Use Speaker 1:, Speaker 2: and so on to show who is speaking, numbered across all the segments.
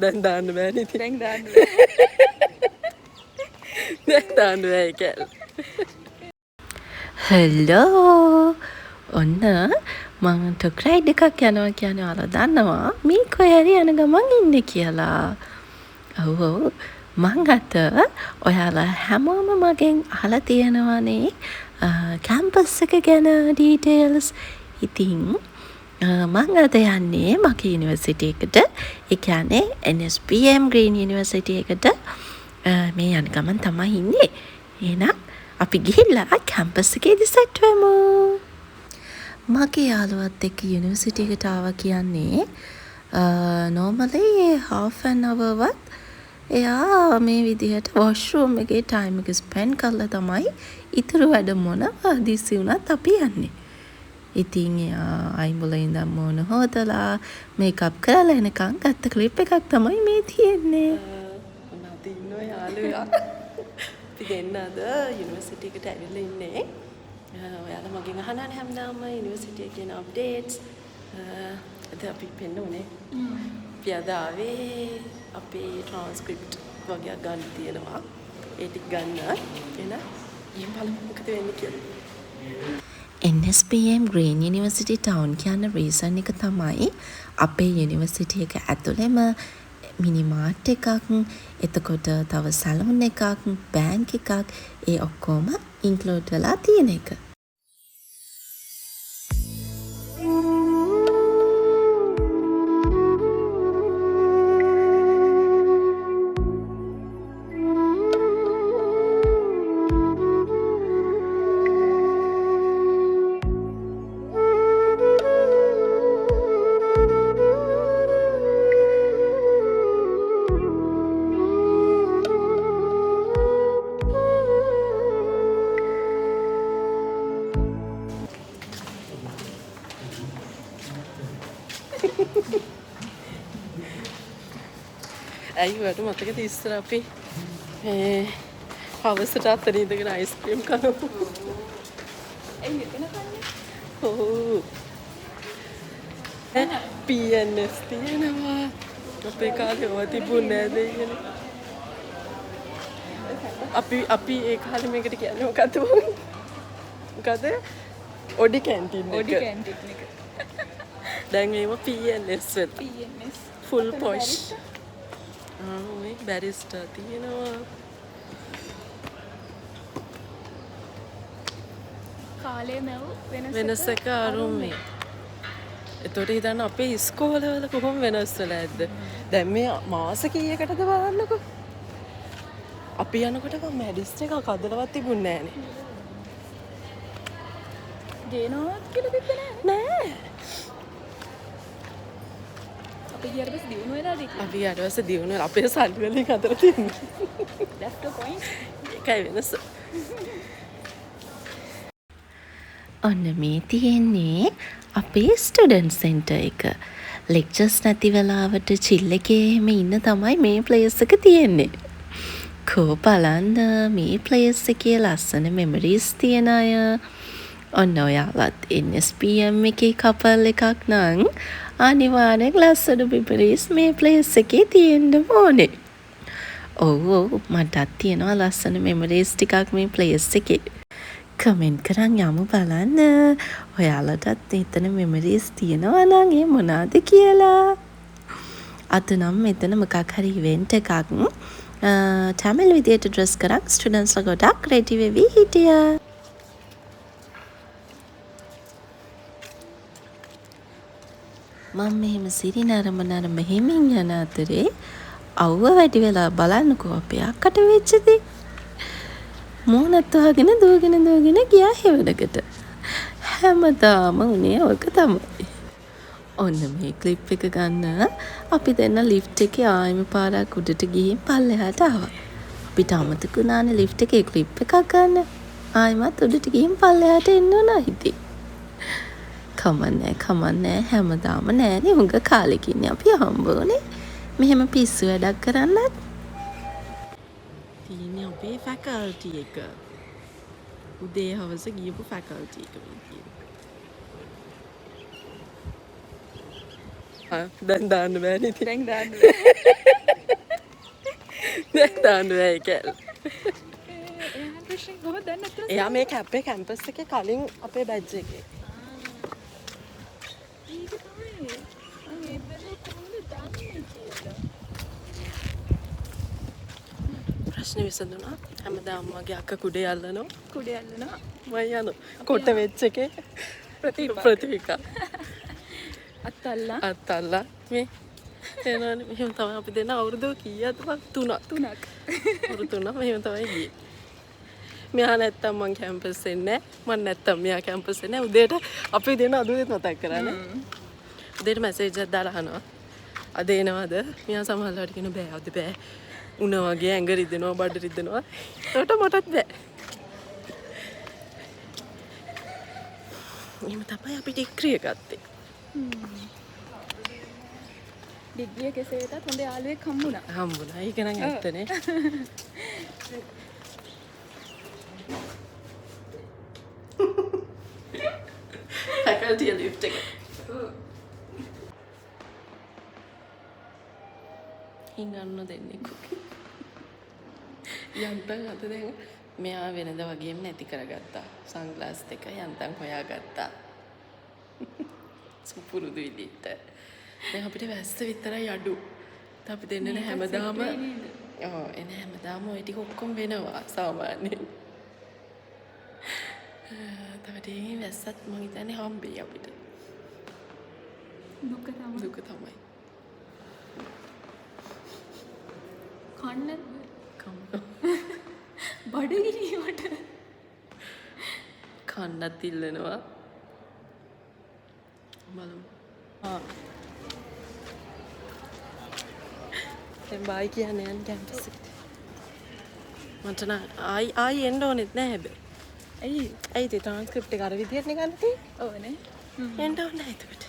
Speaker 1: දැන් දාන්න බෑනේ ඉතින්.
Speaker 2: දැන් දාන්න බෑ.
Speaker 1: දැන් දාන්න බෑ ඒකල්. හෙලෝ. ඔන්න මම ටොක් රයිඩ් එකක් යනවා කියන්නේ ඔයාලා දන්නවා මේ කොහරි යන ගමන් ඉන්නේ කියලා. ඔව් ඔව් මං අත ඔයාලා හැමෝම මගෙන් අහලා තියෙනවානේ කැම්පස් එක ගැන ඩීටේල්ස්. ඉතින් මං අද යන්නේ මගේ යුනිවර්සිටි එකට. ඒ කියන්නේ NSPM Green University එකට මේ යන ගමන් තමයි ඉන්නේ. එහෙනම් අපි ගිහිල්ලා කැම්පස් එකේදී සෙට් වෙමු. මගේ යාළුවත් එක්ක යුනිවර්සිටි එකට ආවා කියන්නේ normally half an hour වත් එයා මේ විදිහට වොෂ්රූම් එකේ ටයිම් එක ස්පෙන්ඩ් කරලා තමයි ඉතුරු වැඩ මොනවා දිස්සි වුණත් අපි යන්නේ. ඉතින් එයා අයිමුල ඉඳන් මොන හොදලා මේකප් කරලා එනකන් ගත්ත ක්ලිප් එකක් තමයි මේ තියෙන්නේ. මොනවද ඉන්නෝ යාළුවා. අපි දෙන්න අද යුනිවර්සිටි එකට ඇවිල්ලා ඉන්නේ. ඔයාලා මගෙන් අහනනේ හැමදාම යුනිවර්සිටි එකේ තියෙන අප්ඩේට්ස්. අද අපි පෙන්නුනේ. අපි අද ආවේ අපේ ට්‍රාන්ස්ක්‍රිප්ට් වගේ ගන්න තියෙනවා. ඒ ටික ගන්න. එහෙනම් ඊම් බලමු මොකද වෙන්නේ කියලා. NSPM Green University Town කියන රීසන් එක තමයි අපේ යුනිවර්සිටි එක ඇතුළෙම මිනි මාර්ට් එකක්, එතකොට තව සැලුන් එකක්, බැංක් එකක්, ඒ ඔක්කොම ඉන්ක්ලූඩ් වෙලා තියෙන එක. ඇයි වට මතකද ඉස්සර අපි හවසට අතන ඉඳගෙන අයිස්ක්‍රීම් කනවා.
Speaker 2: ඇයි මෙතන කන්නේ?
Speaker 1: ඔව්. PNS තියෙනවා. අපේ කාලේ ඔය තිබුණේ නෑ දෙයියනේ. අපි ඒ කාලේ මේකට කියන්නේ මොකද්ද? මොකද? ඔඩි කැන්ටින් එක.
Speaker 2: ඔඩි කැන්ටින් එක.
Speaker 1: දැන් ඒව PNS වෙලා.
Speaker 2: PNS.
Speaker 1: Full posh. මේ බැරිස්ටර් තියෙනවා.
Speaker 2: කාලේ නැව
Speaker 1: වෙනස එක අරුමේ. එතකොට හිතන්න අපේ ඉස්කෝලවල කොහොම වෙනස් වෙලා ඇද්ද? දැන් මේ මාස කීයකටද බලන්නකෝ. අපි යනකොට මැඩිස් එකක් අදලවත් තිබුණේ නෑනේ.
Speaker 2: ගේනවත් කියලා තිබ්බේ නෑ.
Speaker 1: නෑ.
Speaker 2: අපි ගියට පස්සේ දිනු වෙලාද කියලා.
Speaker 1: අපි ඊට පස්සේ දිනු වෙලා අපේ සල්ලි වලින් අතර තියෙන්නේ.
Speaker 2: That's the point.
Speaker 1: ඒකයි වෙනස. ඔන්න මේ තියෙන්නේ අපේ ස්ටුඩන්ට් සෙන්ටර් එක. ලෙක්චර්ස් නැති වෙලාවට චිල් එකේ එහෙම ඉන්න තමයි මේ ප්ලේස් එක තියෙන්නේ. කෝ බලන්න මේ ප්ලේස් එකේ ලස්සන මෙමරීස් තියෙන අය. ඔන්න ඔයාලත් NSPM එකේ කපල් එකක් නම් අනිවාර්යෙන් ලස්සන මෙමරීස් මේ ප්ලේස් එකේ තියෙන්න ඕනේ. ඔව් මටත් තියෙනවා ලස්සන මෙමරීස් ටිකක් මේ ප්ලේස් එකේ. කමෙන්ට් කරන් යමු බලන්න. ඔයාලටත් එතන මෙමරීස් තියෙනවා නම් ඒ මොනවාද කියලා. අද නම් මෙතන මොකක් හරි ඉවෙන්ට් එකක් තමල් විදියට ඩ්‍රෙස් කරන් ස්ටුඩන්ට්ස්ලා ගොඩක් රෙඩි වෙවි හිටියා. මම මෙහෙම සිරි නරම හිමින් යන අතරේ අවුව වැඩි වෙලා බලන්නකෝ අපේ අක්කට වෙච්ච දේ. මූණත් වහගෙන දුවගෙන ගියා හෙවණකට. හැමදාම උනේ ඔක තමයි. ඔන්න මේ ක්ලිප් එක ගන්න අපි දෙන්න ලිෆ්ට් එකේ ආයෙම පාරක් උඩට ගිහින් පල්ලෙහාට ආවා. අපිට අමතක වුණානේ ලිෆ්ට් එකේ ක්ලිප් එකක් ගන්න. ආයෙමත් උඩට ගිහින් පල්ලෙහාට එන්න ඕන හිතේ. කමන්නේ හැමදාම නෑනේ උඟ කාලෙකින් අපි හම්බුනේ. මෙහෙම පිස්සු වැඩක් කරන්නත්. තියෙන්නේ අපේ ෆැකල්ටි එක. උදේ හවස ගියපු ෆැකල්ටි එක මේ තියෙන්නේ. දැන් දාන්න බෑනේ ඉතින්.
Speaker 2: දැන් දාන්න
Speaker 1: දැන් දාන්න බෑ ඒක.
Speaker 2: එයා ප්‍රශ්නේ කොහොමද දන්නේ නැත්තේ?
Speaker 1: එයා මේ කැම්පේ කැම්පස් එකේ කලින් අපේ බැච් එකේ.
Speaker 2: ඒක තමයි. ඒ බැලුව කොහොමද දන්නේ කියලා.
Speaker 1: ප්‍රශ්නේ විසඳුණා. හැමදාම මගේ අක්ක කුඩේ අල්ලනවා.
Speaker 2: කුඩේ අල්ලනවා.
Speaker 1: මම යනවා. කොට වෙච් එකේ ප්‍රතිවිකා. අත්තල්ලා මේ එනවනේ මෙහෙම තමයි අපි දෙන්න අවුරුදු කීයද බං 3ක් අවුරුදු 3 මෙහෙම තමයි ගියේ. මෙයා නැත්තම් මං කැම්පස් එන්නේ නැහැ. මං නැත්තම් මෙයා කැම්පස් එන්නේ නැහැ. උදේට අපි දෙන්න අදුවේත් මතක් කරන්නේ. උදේට මැසේජ් එකක් දාලා අහනවා. අද එනවද? මෙයා සමහරවිට කියන බෑ අද බෑ. උණ වගේ ඇඟ රිදෙනවා බඩ රිදෙනවා. ඒකට මටත් බෑ. එහෙම තමයි අපි ඩිග්‍රී එක ගත්තේ.
Speaker 2: ඩිග්‍රිය කෙසේ වෙතත් හොඳ යාළුවෙක් හම්බුණා.
Speaker 1: ඒක නම් ඇත්තනේ. faculty lift එක. හිඟන්න දෙන්නේ කුකි. යන්තම් අත දැන් මෙයා වෙනද වගේම නැති කරගත්තා. සන්ග්ලාස් දෙක යන්තම් හොයාගත්තා. සුපුරුදු විදිහට. දැන් අපිට වැස්ස විතරයි අඩු. අපි දෙන්නනේ හැමදාම එන හැමදාම ওই ටික ඔක්කොම වෙනවා සාමාන්‍යයෙන්. තව ටිකකින් වැස්සත් මම හිතන්නේ හම්බෙයි අපිට. දුක තමයි.
Speaker 2: කන්න බඩගිනියට
Speaker 1: කන්නත් ඉල්ලනවා. බලමු. දැන් බයි කියන්නේ යන් කැම්පස් එකට. මට නම් ආයි එන්න ඕනෙත් නෑ හැබැයි. ඇයි ඒ ට්‍රාන්ස්ක්‍රිප්ට් එක අර විදියට නේ ගන්න තියෙන්නේ?
Speaker 2: ඕනේ.
Speaker 1: එන්න ඕනේ නෑ එතකොට.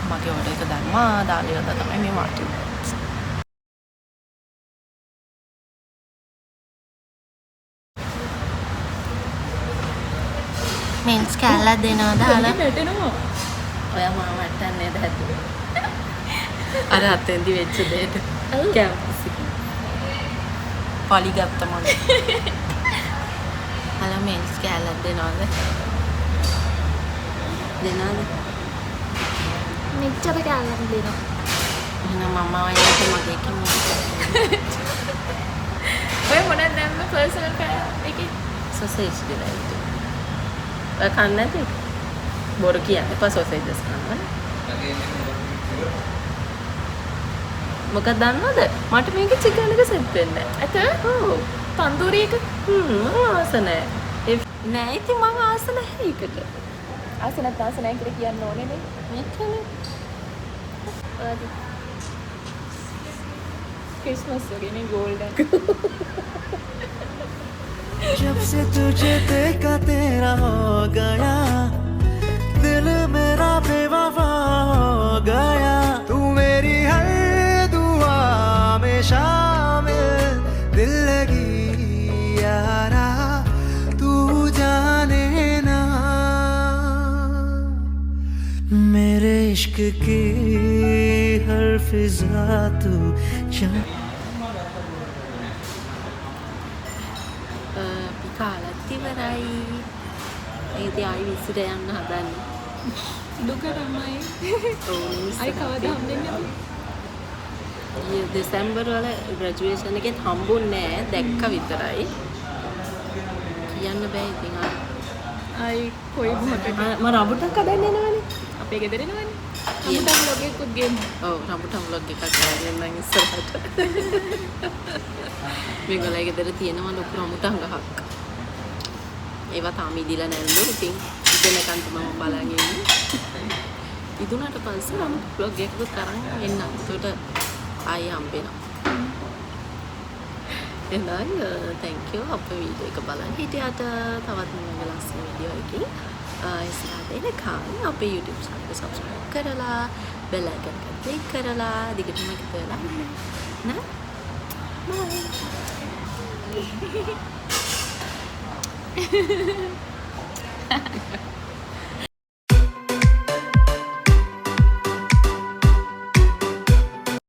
Speaker 1: මගේ ඔඩ එක දැම්මා දාලා ඉවරලා තමයි මේ මාටි. මෙන්ස් කැල්ලක් දෙනවා දාලා
Speaker 2: වැටෙනවා.
Speaker 1: ඔයා මාව වට්ටන්නේ නේද හැදුවේ? අර අතෙන්දි වෙච්ච දෙයට. කැම්පස් එකේ. පලි ගත්ත මම. හලෝ මෙන්ස් කැල්ලක් දෙනවද? දෙනවද?
Speaker 2: මෙච්චර කෑල්ලක් දෙනවා.
Speaker 1: එහෙනම් මම වයින්ට මගේ කිමු.
Speaker 2: ඔය මොනවද දැම්ම පර්සනල් එකේ?
Speaker 1: සොසේජ් දෙලයිද? ඔය කන්නේ නැති? බොරු කියන්නේ එපා සොසේජස් කන්න. මොකක්ද දන්නවද? මට මේක චිකන් එක සෙට් වෙන්නේ නැහැ.
Speaker 2: ඇත?
Speaker 1: ඔව්.
Speaker 2: තන්දූරි එක?
Speaker 1: ආස නැහැ. නෑ ඉතින් මම ආස නැහැ ඒකට.
Speaker 2: ආස නැහැ කියලා කියන්න ඕනේ නේ.
Speaker 1: මේකනේ.
Speaker 2: क्रिसमस वगैरह में गोल्डन
Speaker 3: जब से तुझे देखा तेरा हो गया दिल मेरा बेवफा हो गया तू मेरी हर दुआ में शामिल दिल लगी यारा तू जाने ना मेरे इश्क की हर फिजा तू
Speaker 1: කාලත් ඉවරයි. ඒ ඉතින් ආයි විසිර යන්න හදන්නේ.
Speaker 2: දුක තමයි.
Speaker 1: ඕනේ.
Speaker 2: අයි කවදා හම්බෙන්නේ අපි?
Speaker 1: ඊයේ දෙසැම්බර් වල ග්‍රැජුවේෂන් එකෙත් හම්බුන්නේ නැහැ. දැක්ක විතරයි. කියන්න බෑ ඉතින් ආයි.
Speaker 2: අයි කොයි මොහොතක
Speaker 1: මම රබුටක් හදන්න එනවනේ.
Speaker 2: අපේ ගෙදර එනවනේ. රම්බුටන් vlog එකකුත් ගේන්න.
Speaker 1: ඔව් රම්බුටන් vlog එකක් කරගෙන නම් ඉස්සරහට. මේගොල්ලෝ ගෙදර තියෙනවා ලොකු රම්බුටන් ගහක්. ඒවා තාම ඉදිලා නැන්දු. ඉතින් ඉදලකන් තමයි බලන් ඉන්නේ. ඉදුණාට පස්සේ රම්බුටන් vlog එකකුත් කරන් එන්න. ඒකට ආයෙ හම්බෙනවා. එහෙනම් thank you අපේ වීඩියෝ එක බලන් හිටියට තවත් මම ලස්සන වීඩියෝ එකකින් ඉස්සරහට එනකන් අපේ YouTube channel එක subscribe කරලා bell icon එක click කරලා දිගටම එකතු වෙලා ඉන්න. Bye.